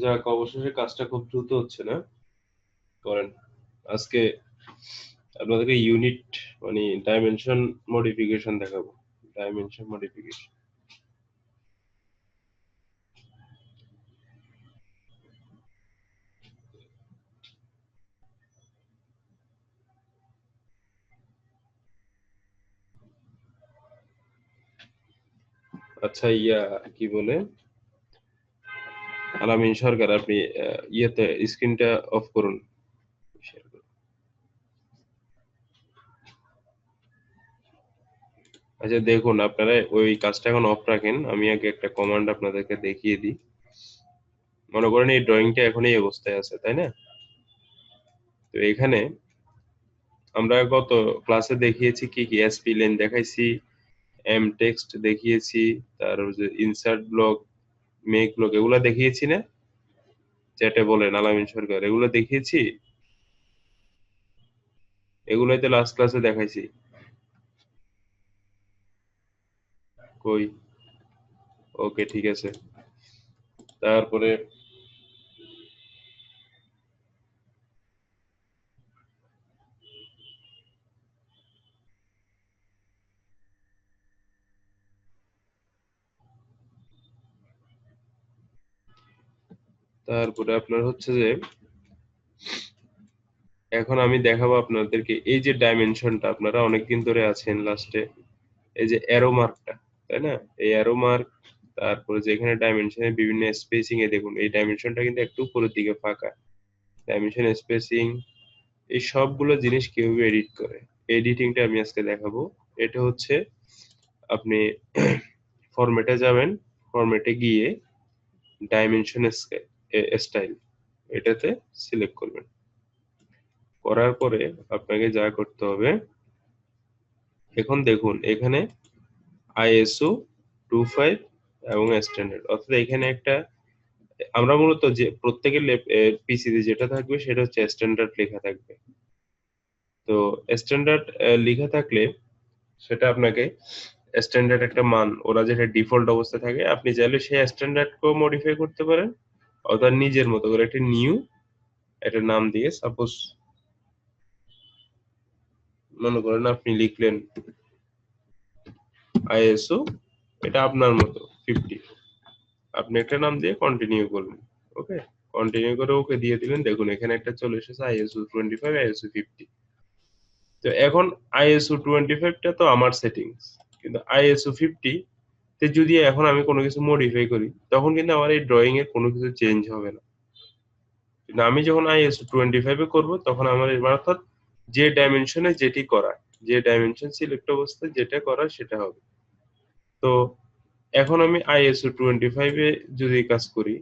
যাক, অবশেষে কাজটা খুব দ্রুত হচ্ছে না? করেন। আজকে আপনাদেরকে ইউনিট মানে ডাইমেনশন মডিফিকেশন দেখাবো। Dimension modification. আচ্ছা, কি বলে, আলামিন সরকার, আপনি ইয়েতে স্ক্রিনটা অফ করুন। আচ্ছা দেখুন, আপনারা ওই কাজটা এখন অফ রাখেন, আমি আগে একটা কমান্ড আপনাদেরকে দেখিয়ে দিই। মনে করেন এই ড্রয়িংটা এখন এই অবস্থায় আছে, তাই না? তো এখানে আমরা গত ক্লাসে দেখিয়েছি কি কি, এসপি লাইন দেখাইছি, এম টেক্সট দেখিয়েছি, তার যে ইনসার্ট ব্লক, মেক ব্লক, এগুলা দেখিয়েছি না? চ্যাটে বলেন আলামিন সরকার, এগুলো দেখিয়েছি। এগুলোই তো লাস্ট ক্লাসে দেখাইছি। কই? ওকে, ঠিক আছে। তারপরে তারপরে আপনার হচ্ছে যে এখন আমি দেখাবো আপনাদেরকে এই যে ডাইমেনশনটা, আপনারা অনেকদিন ধরে আছেন লাস্টে এই যে অ্যারো মার্কটা, তাই না? এই অ্যারো মার্ক, তারপরে যেখানে ডাইমেনশনের বিভিন্ন স্পেসিং এ দেখুন, এই ডাইমেনশনটা কিন্তু একটু উপরের দিকে ফাঁকা। ডাইমেনশন, স্পেসিং, এই সবগুলো জিনিস কিভাবে এডিট করে, এডিটিংটা আমি আজকে দেখাবো। এটা হচ্ছে আপনি ফরম্যাটে যাবেন, ফরম্যাটে গিয়ে ডাইমেনশন স্টাইল, এটাতে সিলেক্ট করবেন। করার পরে আপনাকে যা করতে হবে, এখন দেখুন এখানে আইএসও 25 এবং স্ট্যান্ডার্ড, অর্থাৎ এখানে একটা, আমরা মূলত যে প্রত্যেকের পিসিতে যেটা থাকবে সেটা হচ্ছে স্ট্যান্ডার্ড লেখা থাকবে। তো স্ট্যান্ডার্ড লেখা থাকলে সেটা আপনাকে স্ট্যান্ডার্ড একটা মান, ওরা যেটা ডিফল্ট অবস্থায় থাকে, আপনি চাইলে সেই স্ট্যান্ডার্ডকেও মডিফাই করতে পারেন, অর্থাৎ নিজের মতো করে একটা নিউ একটা নাম দিয়ে, সাপোজ মনে করেন আপনি লিখলেন আইএসও, এটা আপনার মতো 50, আপনি একটা নাম দিয়ে কন্টিনিউ করবেন। ওকে, কন্টিনিউ করে ওকে দিয়ে দিলেন। দেখুন এখানে একটা চলে এসেছে আইএসও 25, আইএসও 50। তো এখন আইএসও 25টা তো আমার সেটিংস, কিন্তু আইএসও 50 তে যদি এখন আমি কোনো কিছু মডিফাই করি, তখন কিন্তু আমার এই ড্রয়িং এর কোনো কিছু চেঞ্জ হবে না। কিন্তু আমি যখন আইএসও 25 এ করবো, তখন আমার এবার অর্থাৎ যে ডাইমেনশনে যেটি করা, যে ডাইমেনশন সিলেক্ট অবস্থায় যেটা করা সেটা হবে। তো এখন আমি আইএসও 25 এ যদি কাজ করি,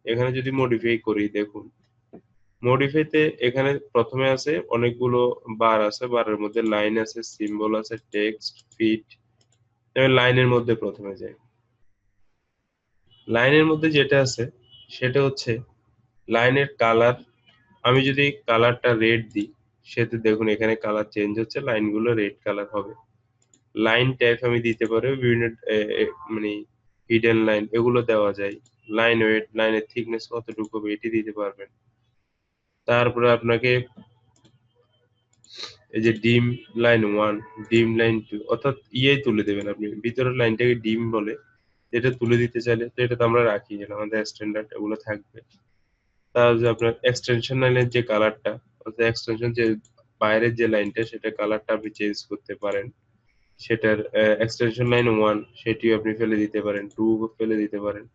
এখানে যদি মডিফাই করি, দেখুন মডিফাইতে এখানে প্রথমে আছে অনেকগুলো বার আছে, বারের মধ্যে লাইন আছে, সিম্বল আছে, টেক্সট, ফিট। আমি লাইনের মধ্যে প্রথমে যাই। লাইনের মধ্যে যেটা আছে সেটা হচ্ছে লাইনের কালার। আমি যদি কালারটা রেড দিই, সেটা দেখুন এখানে কালার চেঞ্জ হচ্ছে, লাইনগুলো রেড কালার হবে। লাইন টাইপ আমি দিতে পারি বিভিন্ন, মানে হিডেন লাইন, এগুলো দেওয়া যায়। লাইন ওয়েট, লাইনের থিকনেস কতটুকু হবে, এটি দিতে পারবেন। তারপরে আপনাকে এই যে ডিম লাইন 1, ডিম লাইন 2, অর্থাৎ তুলে দেবেন আপনি, ভিতরের লাইনটাকে ডিম বলে, এটা তুলে দিতে চাইলে তো এটা তো আমরা রাখি, যেটা আমাদের স্ট্যান্ডার্ড, এগুলো থাকবে। তার যে আপনার এক্সটেনশন লাইনের যে কালারটা, অর্থাৎ এক্সটেনশন যে বাইরের যে লাইনটা, সেটা কালারটা আপনি চেঞ্জ করতে পারেন। সেটার এক্সটেনশন লাইন 1 সেটিও আপনি ফেলে দিতে পারেন, 2 ফেলে দিতে পারেন।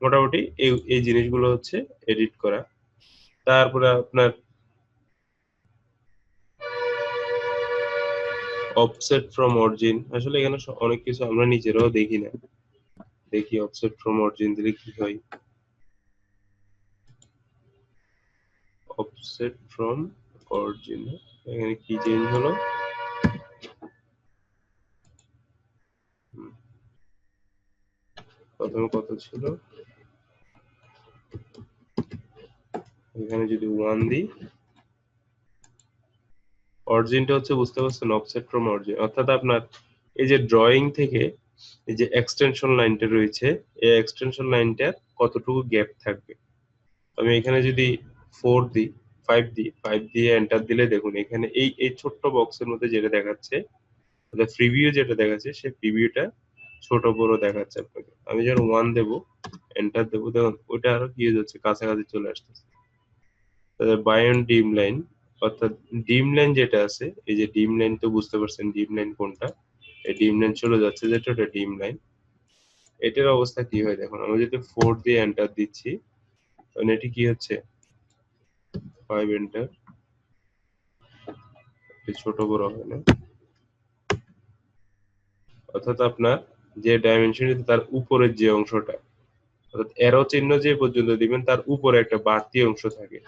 মোটামুটি এই এই জিনিসগুলো হচ্ছে এডিট করা। তারপরে আপনার অফসেট ফ্রম অরিজিন, আসলে এখানে অনেক কিছু আমরা নিজেরাও দেখি না। দেখি অফসেট ফ্রম অরিজিন দিলে কি হয়। অফসেট ফ্রম অরিজিন, এখানে কি চেঞ্জ হলো? হুম, প্রথমে কত ছিল, এখানে যদি 1 দিই, অরিজিনটা হচ্ছে, বুঝতে পারছেন, অফসেট ফ্রম অরিজিন, অর্থাৎ আপনার এই যে ড্রয়িং থেকে এই যে এক্সটেনশন লাইনটা রয়েছে, এই এক্সটেনশন লাইনটার কতটুকু গ্যাপ থাকবে। আমি এখানে যদি 4 দিই, 5 দিই, 5 দিয়ে এন্টার দিলে দেখুন এখানে এই ছোট্ট বক্সের মধ্যে যেটা দেখাচ্ছে, প্রিভিউ যেটা দেখাচ্ছে সেই প্রিভিউটা ছোট বড় দেখাচ্ছে আপনাকে। আমি যখন 1 দেব, এন্টার দেবো, দেখুন ওটা আরো কি হয়ে যাচ্ছে, কাছাকাছি চলে আসতেছে। তাহলে বাই অন ডিম লাইন, অর্থাৎ ডিম লাইন যেটা আছে, এই যে ডিম লাইন তো বুঝতে পারছেন ডিম লাইন কোনটা, এই ডিম লাইন চলে যাচ্ছে যেটা, ওটা ডিম লাইন। এটার অবস্থা কি হয় দেখুন, আমি যদি 4 দিয়ে এন্টার দিচ্ছি, তখন এটি কি হচ্ছে, 5 এন্টার, ছোট বড় হয় না, অর্থাৎ আপনার যে ডাইমেনশন তার উপরের যে অংশটা, অর্থাৎ এরো চিহ্ন যে পর্যন্ত দিবেন তার উপরে একটা বাড়তি অংশ থাকে,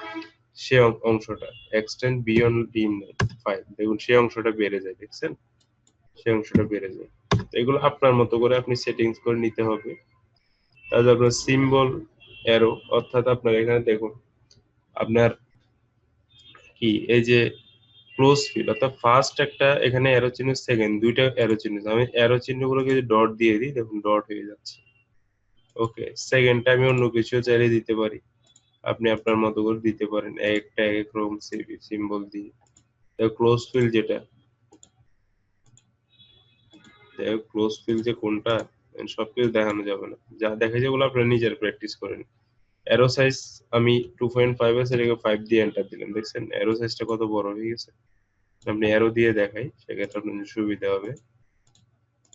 সে অংশটা এক্সটেন্ড বিয়ন্ড ডিম লাইন 5, দেখুন সেই অংশটা বেড়ে যায়, দেখছেন সেই অংশটা বেড়ে যায়। তো এগুলো আপনার মতো করে আপনি সেটিংস করে নিতে হবে। তারপর আপনার সিম্বল অ্যারো, অর্থাৎ আপনার এখানে দেখুন আপনার কি এই যে ক্লোজ ফিল, অর্থাৎ ফার্স্ট একটা এখানে অ্যারো চিহ্ন, সেকেন্ড দুইটা অ্যারো চিহ্ন, আমি অ্যারো চিহ্নগুলোকে যদি ডট দিয়ে দিই দেখুন ডট হয়ে যাচ্ছে। ওকে, সেকেন্ডটা আমি অন্য কিছু চাইলে দিতে পারি, আপনি আপনার মতো করে দিতে পারেন, একটা এক এক রকম সিম্বল দিয়ে। ক্লোজ ফিল যেটা, ক্লোজ ফিল যে কোনটা সবকিছু দেখানো যাবে না, যা দেখা যায় ওগুলো আপনারা নিজের প্র্যাকটিস করেন। অ্যারো সাইজ আমি 2.5 আছে, এটাকে 5 দিয়ে এন্টার দিলাম, দেখছেন অ্যারো সাইজটা কত বড় হয়ে গেছে। আপনি অ্যারো দিয়ে দেখাই, সেক্ষেত্রে আপনার সুবিধা হবে।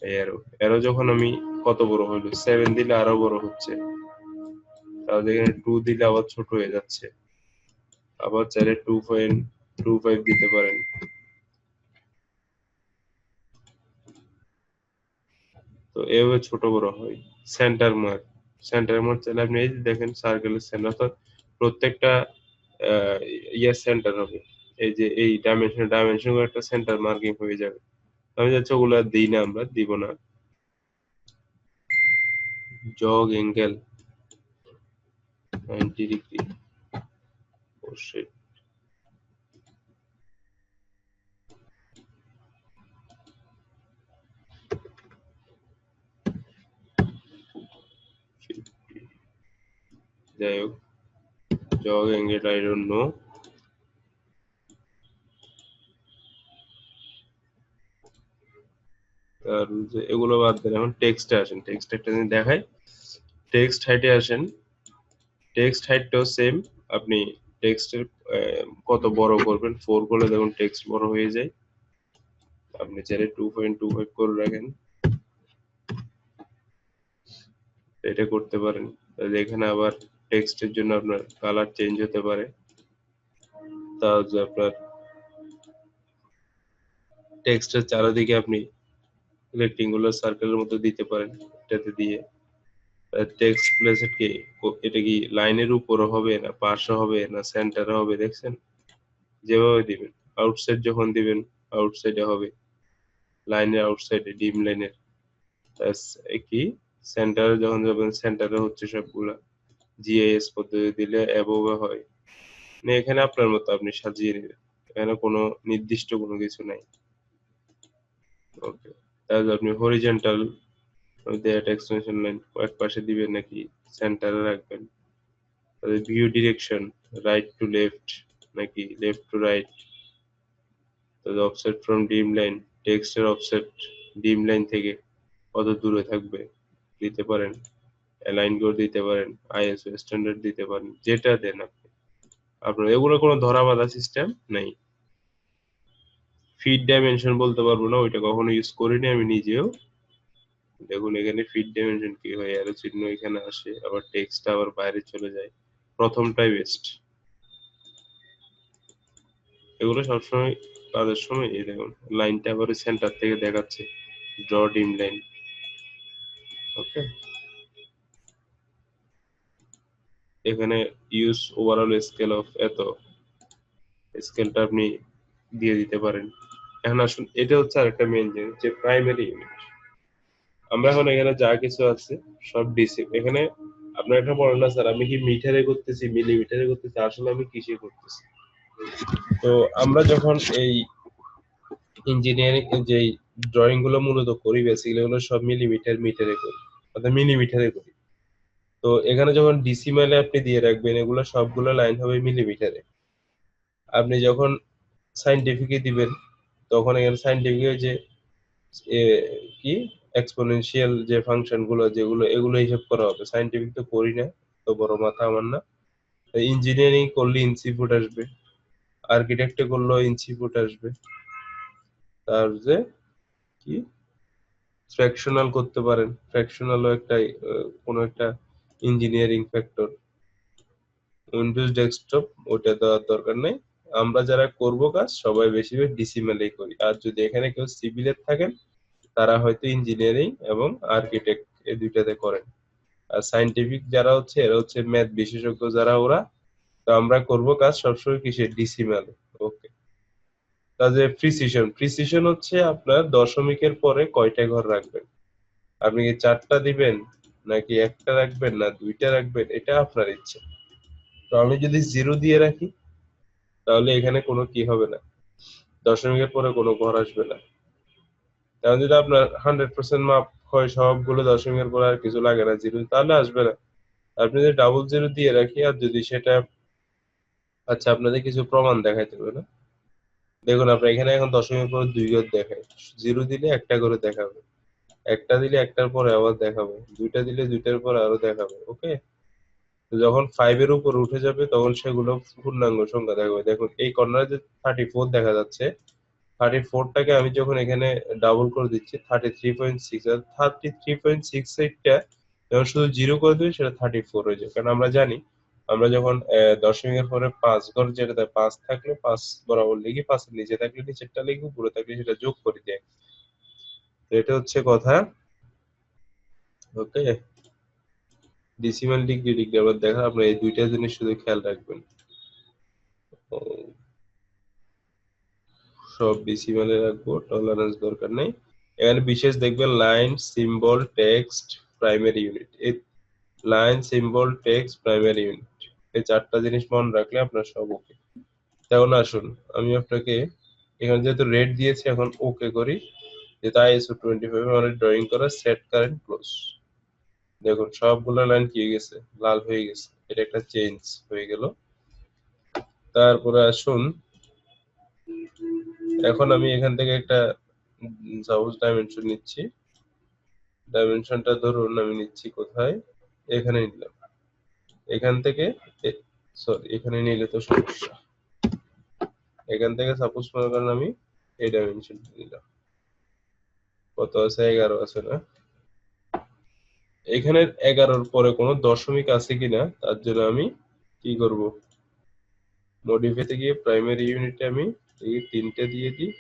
এই অ্যারো, অ্যারো যখন আমি কত বড় হইলো, 7 দিলে আরো বড় হচ্ছে, তাহলে এখানে 2 দিলে আবার ছোট হয়ে যাচ্ছে, আবার চাইলে 2.25 দিতে পারেন। তো এভাবে ছোট বড় হয়। সেন্টার মার্ক, সেন্টার মার্ক চাইলে আপনি এই যে দেখেন সার্কেলের সেন্টার, অর্থাৎ প্রত্যেকটা আহ, ইয়ার সেন্টার হবে, এই যে এই ডাইমেনশন একটা সেন্টার মার্কিং হয়ে যাবে। আমি যাচ্ছি ওগুলো আর দিই না, আমরা দিব না। জগ অ্যাঙ্গেল 90 ডিগ্রি, অবশ্যই যাই হোক, জগ অ্যাঙ্গেল আই ডোন্ট নো। আর যে এগুলো বাদ দেন, এখন টেক্সটে আসেন, টেক্সট একটা জিনিস দেখাই, টেক্সট হাইটে আসেন। টেক্সট হাইটটাও সেম, আপনি টেক্সটের কত বড় করবেন, 4 করলে দেখুন টেক্সট বড় হয়ে যায়, আপনি চাইলে 2.25 করে রাখেন, এটা করতে পারেন। তাহলে এখানে আবার টেক্সটের জন্য আপনার কালার চেঞ্জ হতে পারে, তাহলে আপনার টেক্সটের চারিদিকে আপনি রেক্টেঙ্গুলার সার্কেলের মতো দিতে পারেন, এটাতে দিয়ে টেক্সট প্লেসেট কি, এটা কি লাইনের উপরে হবে না পাশে হবে না সেন্টারে হবে, দেখছেন যেভাবে দিবেন। আউটসাইড যখন দিবেন আউটসাইডে হবে, লাইনের আউটসাইডে ডিম লাইনের, কি সেন্টারে যখন যাবেন সেন্টারে হচ্ছে সবগুলা। জিআইএস পদ্ধতি দিলে অ্যাবোভে হয়, মানে এখানে আপনার মতো আপনি সাজিয়ে নেবেন, এখানে কোনো নির্দিষ্ট কোনো কিছু নাই। ওকে, তাহলে আপনি হরিজন্টাল একটা এক্সটেনশন লাইন কয়েক পাশে দিবেন নাকি সেন্টারে রাখবেন, তাহলে view direction right to left নাকি লেফট টু রাইট, তাহলে অফসেট ফ্রম ডিম লাইন, টেক্সটের অফসেট ডিম লাইন থেকে কত দূরে থাকবে দিতে পারেন, অ্যালাইন করে দিতে পারেন, আইএসও স্ট্যান্ডার্ড দিতে পারেন, যেটা দেন আপনি। আপনার এগুলো কোনো ধরা বাঁধা সিস্টেম নেই। ফিট ডাইমেনশন বলতে পারবো না, ওইটা কখনো ইউজ করিনি আমি নিজেও। দেখুন এখানে ফিট ডাইমেনশন কি হয়, অ্যারো চিহ্ন এখানে আসে, আবার টেক্সটটা আবার বাইরে চলে যায়, প্রথমটাই বেস্ট। এগুলো সবসময় কাজের সময় এই দেখুন লাইনটা আবার সেন্টার থেকে দেখাচ্ছে, ড্র ডিম লাইন। ওকে, এখানে ইউজ ওভারঅল স্কেল অফ এত, স্কেলটা আপনি দিয়ে দিতে পারেন। এখন আসুন, এটা হচ্ছে আরেকটা মেইন জিনিস, যে প্রাইমারি ইউনিট। আমরা এখন এখানে যা কিছু আছে সব ডিসি, এখানে আপনার একটা বলেন না স্যার আমি কি মিটারে করতেছি মিলিমিটারে করতেছি, আসলে আমি কিসে করতেছি। তো আমরা যখন এই ইঞ্জিনিয়ারিং যে ড্রয়িং গুলো মূলত করি, বেসিক্যালি এগুলো সব মিলিমিটার মিটারে করি, অর্থাৎ মিলিমিটারে করি। তো এখানে যখন ডিসিমালে আপনি দিয়ে রাখবেন, এগুলো সবগুলো লাইন হবে মিলিমিটারে। আপনি যখন সাইন্টিফিকে দিবেন, তখন এখানে সাইন্টিফিকে যে এ, কি এক্সপোনেনশিয়াল যে ফাংশন গুলো যেগুলো, এগুলো হিসাব করা হবে। সাইন্টিফিক তো করি না, তো বড় মাথা আমার না। ইঞ্জিনিয়ারিং করলে ইঞ্চি ফুট আসবে, আর্কিটেক্টে করলেও ইঞ্চি ফুট আসবে। তার যে কি ফ্র্যাকশনাল করতে পারেন, ফ্র্যাকশনালও একটা কোনো একটা ইঞ্জিনিয়ারিং ফ্যাক্টর। উইন্ডোজ ডেস্কটপ ওটা দেওয়ার দরকার নেই। আমরা যারা করব কাজ সবাই বেশিরভাগ ডিসিমেলেই করি। আর যদি এখানে কেউ সিভিলের থাকেন, তারা হয়তো ইঞ্জিনিয়ারিং এবং আর্কিটেক্ট এই দুইটাতে করেন। আর সায়েন্টিফিক যারা হচ্ছে, এরা হচ্ছে ম্যাথ বিশেষজ্ঞ যারা, ওরা। তো আমরা করব কাজ সবসময় কিসে, ডিসিমেলে। ওকে। কাজে প্রিসিশন, প্রিসিশন হচ্ছে আপনার দশমিকের পরে কয়টা ঘর রাখবেন। আপনি কি চারটা দিবেন, নাকি একটা রাখবেন, না দুইটা রাখবেন, এটা আপনার ইচ্ছে। তো আমি যদি জিরো দিয়ে রাখি, তাহলে এখানে কোনো কি হবে না, দশমিকের পরে কোনো ঘর আসবে না। কারণ যদি আপনার 100% মাপ হয়, সবগুলো দশমিকের পরে আর কিছু লাগে না, জিরো, তাহলে আসবে না। আপনি যদি ডাবল জিরো দিয়ে রাখি, আর যদি সেটা, আচ্ছা আপনাদের কিছু প্রমাণ দেখাইতে হবে না। দেখুন আপনার এখানে এখন দশমিকের পরে দুই ঘর দেখায়, জিরো দিলে একটা করে দেখাবে, একটা দিলে একটার পরে আবার দেখাবে, দুইটা দিলে দুইটার পরে আরো দেখাবে। ওকে। তো যখন 5 এর উপর উঠে যাবে, তখন সেগুলো পূর্ণাঙ্গ সংখ্যা দেখাবে। দেখুন এই কর্নারে যে 34 দেখা যাচ্ছে, 34টাকে আমি যখন এখানে ডাবল করে দিচ্ছি 33.6, আর 33.68টা যখন শুধু জিরো করে দিই, সেটা 34 হয়ে যায়। কারণ আমরা জানি, আমরা যখন দশমিকের পরে 5 ঘর যেটা দেয়, 5 থাকলে 5 বরাবর লিখি, 5 এর নিচে থাকলে নিচেরটা লিখি, উপরে থাকলে সেটা যোগ করে দেয়। তো এটা হচ্ছে কথা। ওকে। ডিসিমাল ডিগ্রি, ডিগ্রি আবার দেখা, আপনার এই দুইটা জিনিস শুধু খেয়াল রাখবেন। ও, সব ডেসিমালে রাখবো, টলারেন্স দরকার নেই। এখানে বিশেষ দেখবেন line, symbol, text, primary unit. এই line, symbol, text, primary unit, এই চারটা জিনিস মনে রাখলে আপনার সব ওকে। তেমন আসুন, আমি আপনাকে এখানে যেহেতু রেড দিয়েছি, এখন ওকে করি। যেহেতু ISO 25 আমাদের ড্রয়িং করা, সেট কারেন্ট ক্লোজ। দেখুন সবগুলো লাইন কি হয়ে গেছে, লাল হয়ে গেছে। এটা একটা চেঞ্জ হয়ে গেল। তারপরে আসুন, এখন আমি এখান থেকে একটা সাপোজ ডাইমেনশন নিচ্ছি। ডাইমেনশনটা ধরুন আমি নিচ্ছি কোথায়, এখানে নিলাম। এখান থেকে, সরি এখানে নিলে তো সমস্যা। এখান থেকে সাপোজ মনে করেন আমি এই ডাইমেনশন নিলাম। কত আছে, 11 আছে না? এখানে 11-র পরে কোনো দশমিক আছে কিনা তার জন্য আমি কি করব, মডিফাইতে গিয়ে প্রাইমারি ইউনিটে আমি এই তিনটে দিয়ে দিই,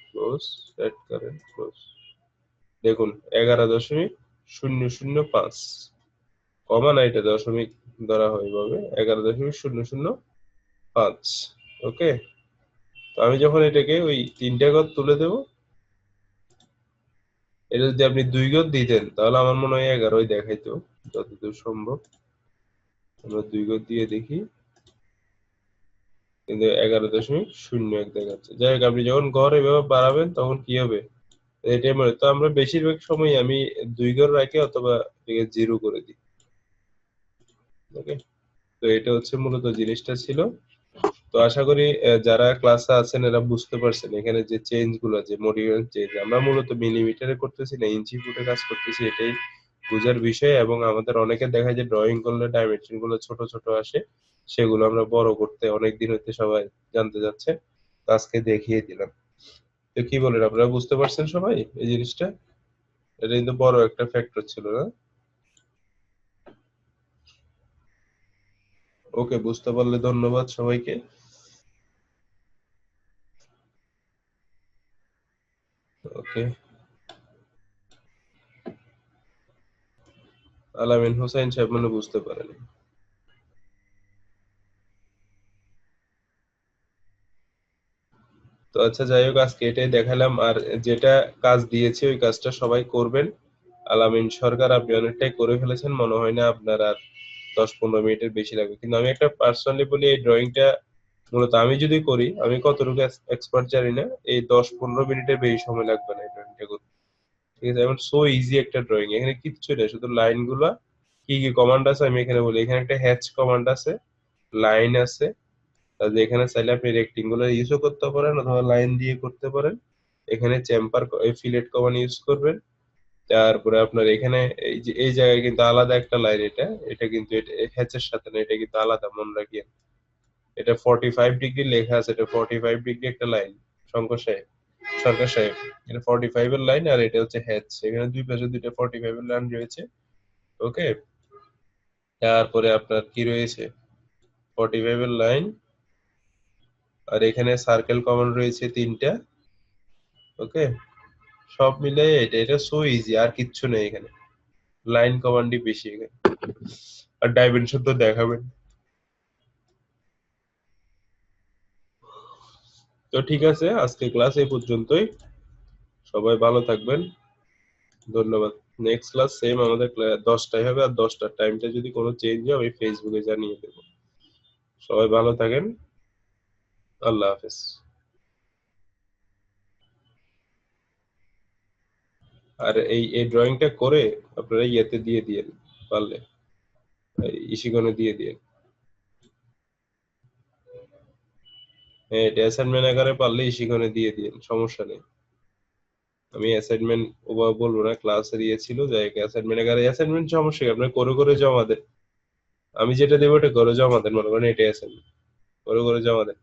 ক্লোজ, সেট কারেন্ট ক্লোজ। দেখুন 11.005, কমা না, এটা দশমিক ধরা হয় এভাবে, 11.005। ওকে। তো আমি যখন এটাকে ওই তিনটা ঘর তুলে দেব, এটা যদি আপনি দুই ঘর দিতেন, তাহলে আমার মনে হয় 11ই দেখাইতো, যতদূর সম্ভব। আমরা দুই ঘর দিয়ে দেখি, কিন্তু 11.01 দেখাচ্ছে। যাই হোক, আপনি যখন ঘর এভাবে বাড়াবেন, তখন কি হবে, এটাই মনে, তো আমরা বেশিরভাগ সময় আমি দুই ঘর রাখি, অথবা জিরো করে দিই। ওকে। তো এটা হচ্ছে মূলত জিনিসটা ছিল। তো আশা করি যারা ক্লাসে আছেন এরা বুঝতে পারছেন, এখানে যে চেঞ্জ গুলো, যে মডিউল চেঞ্জ, আমরা মূলত মিলিমিটারে করতেছি না ইঞ্চি ফুটে কাজ করতেছি, এটাই বুঝার বিষয়। এবং আমাদের অনেকে দেখা যায় ড্রয়িং করলে ডাইমেনশন গুলো ছোট ছোট আসে, সেগুলো আমরা বড় করতে অনেক দিন হতে সবাই জানতে যাচ্ছে, তো আজকে দেখিয়ে দিলাম। তো কি বলেন, আপনারা বুঝতে পারছেন সবাই এই জিনিসটা? এটা কিন্তু বড় একটা ফ্যাক্টর ছিল না? ওকে, বুঝতে পারলে ধন্যবাদ সবাইকে। ওকে। আলামিন হোসাইন সাহেব মনে হয় বুঝতে পারেন। তো আচ্ছা, যাই হোক, আজকে এটাই দেখালাম। আর যেটা কাজ দিয়েছি ওই কাজটা সবাই করবেন। আলামিন সরকার, আপনি অনেকটাই করে ফেলেছেন, মনে হয় না আপনার আর 10-15 মিনিটের বেশি লাগবে। কিন্তু আমি একটা পার্সোনালি বলি, এই ড্রয়িংটা মূলত আমি যদি করি, আমি কতটুকু এক্সপার্ট জানি না, এই 10-15 মিনিটের বেশি সময় লাগবে না এই ড্রয়িংটা করতে। ঠিক আছে, এবং সো ইজি একটা ড্রয়িং, এখানে কিচ্ছু নেই, শুধু লাইন গুলা কি কি কমান্ড আছে আমি এখানে বলি। এখানে একটা হ্যাচ কমান্ড আছে, লাইন আছে, তাহলে এখানে চাইলে আপনি রেক্টেঙ্গুলার ইউজও করতে পারেন অথবা লাইন দিয়ে করতে পারেন। এখানে চেম্বার ফিলেট কমান্ড ইউজ করবেন। তারপরে আপনার এখানে এই যে এই জায়গায় কিন্তু আলাদা একটা লাইন, এটা এটা কিন্তু হ্যাচের সাথে না, এটা কিন্তু আলাদা, মনে রাখিয়েন। এটা 45 ডিগ্রি লেখা আছে, এটা 45 ডিগ্রি একটা লাইন। শঙ্কর সাহেব, সরকার সাহেব, এটা 45 এর লাইন, আর এটা হচ্ছে হ্যাচ। এখানে দুই পাশে দুইটা 45 এর লাইন রয়েছে। ওকে। তারপরে আপনার কি রয়েছে, 45 এর লাইন, আর এখানে সার্কেল কমান্ড রয়েছে তিনটা। ওকে। সব মিলে এটা এটা সো ইজি, আর কিচ্ছু নেই এখানে। লাইন কমান্ডই বেশি এখানে, আর ডাইমেনশন তো দেখাবেন। তো ঠিক আছে, আজকে ক্লাস এই পর্যন্তই। সবাই ভালো থাকবেন। ধন্যবাদ। নেক্সট ক্লাস সেম আমাদের 10টায় হবে, আর 10টার টাইমটা যদি কোনো চেঞ্জ হয় আমি ফেসবুকে জানিয়ে দেবো। সবাই ভালো থাকেন। আল্লাহ হাফেজ। আর এই এই ড্রয়িংটা করে আপনারা ইয়েতে দিয়ে দিয়েন পারলে, ইশিগনে দিয়ে দিয়েন। হ্যাঁ, এটা অ্যাসাইনমেন্ট আকারে পারলে ইশিগনে দিয়ে দিয়েন, সমস্যা নেই। আমি অ্যাসাইনমেন্ট ওভাবে বলবো না, ক্লাসে দিয়েছিল যে অ্যাসাইনমেন্ট আকারে। অ্যাসাইনমেন্ট সমস্যা কি, আপনার করে করে জমা দেন। আমি যেটা দেবো ওটা করে জমা দেন, মনে করেন এটা অ্যাসাইনমেন্ট, করে করে জমা দেন।